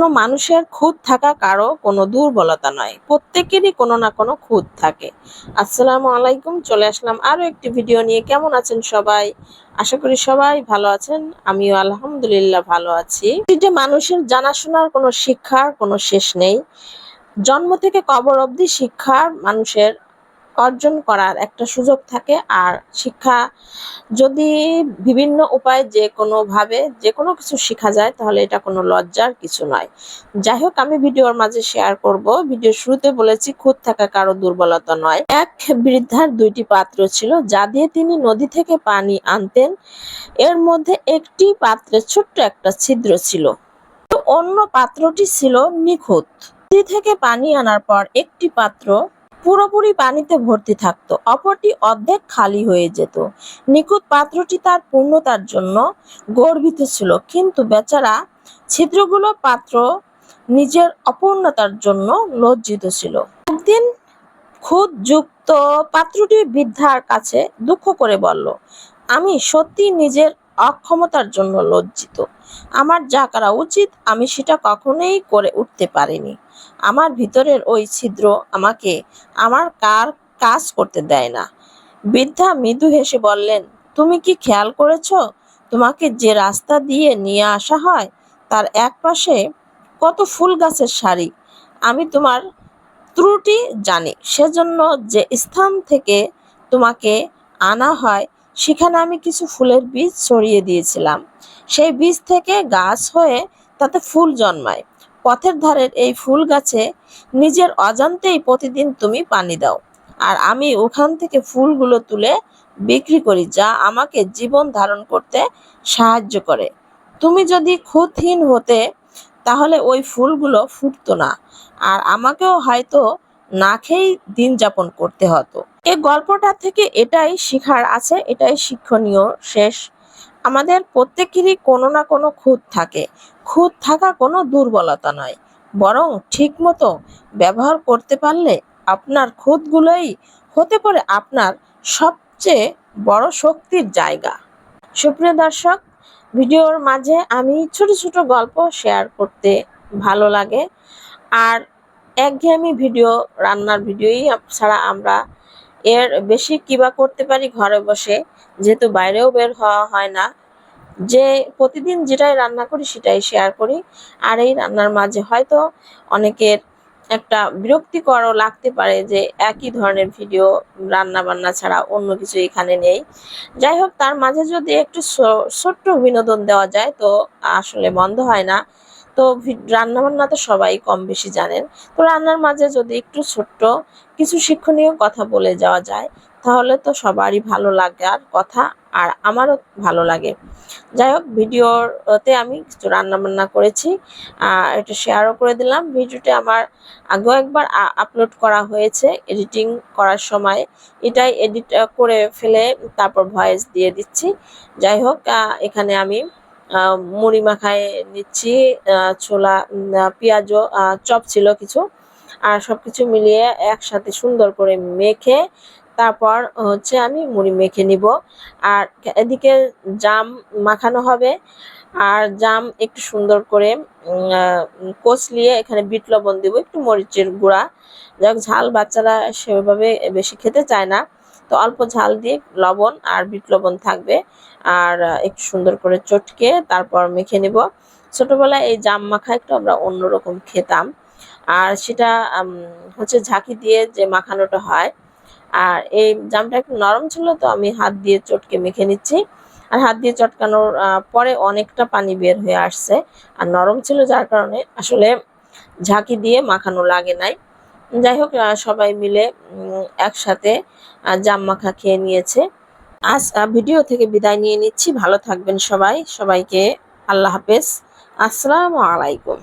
কোনো মানুষের খুঁত থাকা কারো কোনো দুর্বলতা নয়, প্রত্যেকেরই কোনো না কোনো খুঁত থাকে। আসসালামু আলাইকুম, চলে আসলাম আরো একটি ভিডিও নিয়ে। কেমন আছেন সবাই? আশা করি সবাই ভালো আছেন। আমিও আলহামদুলিল্লাহ ভালো আছি। যে মানুষের জানাশোনার কোনো শিক্ষার কোনো শেষ নেই, জন্ম থেকে কবর অবধি শিক্ষার মানুষের অর্জন করার একটা সুযোগ থাকে। আর শিক্ষা যদি বিভিন্ন উপায়ে যে কোনোভাবে যে কোনো কিছু শেখা যায়, তাহলে এটা কোনো লজ্জার কিছু নয়। যাই হোক, আমি ভিডিওর মাঝে শেয়ার করব। ভিডিও শুরুতে বলেছি, খুঁত থাকা কারো দুর্বলতা নয়। এক বৃদ্ধার দুইটি পাত্র ছিল, যা দিয়ে তিনি নদী থেকে পানি আনতেন। এর মধ্যে একটি পাত্রে ছোট্ট একটা ছিদ্র ছিল, অন্য পাত্রটি ছিল নিখুঁত। নদী থেকে পানি আনার পর একটি পাত্র পুরোপুরি পানিতে ভর্তি থাকতো, অপরটি অর্ধেক খালি হয়ে যেত। নিখুঁত পাত্রটি তার পূর্ণতার জন্য গর্বিত ছিল, কিন্তু বেচারা ছিদ্রগুলো পাত্র নিজের অপূর্ণতার জন্য লজ্জিত ছিল। একদিন খুঁত যুক্ত পাত্রটি বৃদ্ধার কাছে দুঃখ করে বলল, আমি সত্যি নিজের অক্ষমতার জন্য লজ্জিত। আমার যা করা উচিত আমি সেটা কখনোই করে উঠতে পারিনি। আমার ভিতরের ওই ছিদ্র আমাকে আমার কাজ করতে দেয় না। বৃদ্ধা মৃদু হেসে বললেন, তুমি কি খেয়াল করেছো, তোমাকে যে রাস্তা দিয়ে নিয়ে আসা হয় তার এক পাশে কত ফুল গাছের সারি? আমি তোমার ত্রুটি জানি, সেজন্য যে স্থান থেকে তোমাকে আনা হয় সেখানে আমি কিছু ফুলের বীজ ছড়িয়ে দিয়েছিলাম। সেই বীজ থেকে গাছ হয়ে তাতে ফুল জন্মায়। পথের ধারের এই ফুল গাছে নিজের অজান্তেই প্রতিদিন তুমি পানি দাও, আর আমি ওখান থেকে ফুলগুলো তুলে বিক্রি করি, যা আমাকে জীবন ধারণ করতে সাহায্য করে। তুমি যদি খুঁতহীন হতে, তাহলে ওই ফুলগুলো ফুটতো না, আর আমাকেও হয়তো না খেয়েই দিন যাপন করতে হতো। এই গল্পটা থেকে এটাই শিখার আছে, এটাই শিক্ষণীয় শেষ। আমাদের প্রত্যেকেরই কোনো না কোনো খুঁত থাকে। খুঁত থাকা কোনো দুর্বলতা নয়, বরং ঠিক মতো ব্যবহার করতে পারলে আপনার খুঁতগুলোই হতে পারে আপনার সবচেয়ে বড় শক্তির জায়গা। সুপ্রিয় দর্শক, ভিডিওর মাঝে আমি ছোট ছোট গল্প শেয়ার করতে ভালো লাগে। আর একঘেয়েমি ভিডিও, রান্নার ভিডিওই ছাড়া আমরা এর বেশি কিবা করতে পারি ঘরে বসে, যেহেতু বাইরেও বের হওয়া হয় না। যে প্রতিদিন যেটাই রান্না করি সেটাই শেয়ার করি। আর এই রান্নার মাঝে হয়তো অনেকের একটা বিরক্তিকরও লাগতে পারে যে একই ধরনের ভিডিও, রান্না বান্না ছাড়া অন্য কিছু এখানে নেই। যাই হোক, তার মাঝে যদি একটু ছোট্ট বিনোদন দেওয়া যায় তো আসলে বন্ধ হয় না। তো রান্না বান্না তো সবাই কম বেশি জানেন, তো রান্নার মাঝে যদি একটু ছোট্ট কিছু শিক্ষণীয় কথা বলে যাওয়া যায়, তাহলে তো সবারই ভালো লাগার কথা, আর আমারও ভালো লাগে। যাই হোক, ভিডিওতে আমি কিছু রান্না বান্না করেছি, এটা শেয়ারও করে দিলাম। ভিডিওটা আমার আগেও একবার আপলোড করা হয়েছে, এডিটিং করার সময় এটাই এডিট করে ফেলে তারপর ভয়েস দিয়ে দিচ্ছি। যাই হোক, এখানে আমি মুড়ি মাখায় নিচ্ছি, ছোলা, পেঁয়াজও চপ ছিল কিছু, আর সবকিছু মিলিয়ে একসাথে সুন্দর করে মেখে তারপর হচ্ছে আমি মুড়ি মেখে নিব। আর এদিকে জাম মাখানো হবে, আর জাম একটু সুন্দর করে কচলিয়ে এখানে বিট লবণ দিব, একটু মরিচের গুঁড়া। যাক, ঝাল বাচ্চারা সেভাবে বেশি খেতে চায় না, তো অল্প ঝাল দিয়ে লবণ আর বিট লবণ থাকবে। আর একটু সুন্দর করে চটকে তারপর মেখে নিব। ছোটবেলায় এই জাম মাখা একটু আমরা অন্যরকম খেতাম, আর সেটা হচ্ছে ঝাঁকি দিয়ে যে মাখানোটা হয়। আর এই জামটা একটু নরম ছিল, তো আমি হাত দিয়ে চটকে মেখে নিচ্ছি। আর হাত দিয়ে চটকানোর পরে অনেকটা পানি বের হয়ে আসছে, আর নরম ছিল যার কারণে আসলে ঝাঁকি দিয়ে মাখানো লাগে নাই। যাই হোক, সবাই মিলে একসাথে জাম মাখা খেয়ে নিয়েছে। আজ ভিডিও থেকে বিদায় নিয়ে নিচ্ছি। ভালো থাকবেন সবাই, সবাইকে আল্লাহ হাফেজ, আসসালামু আলাইকুম।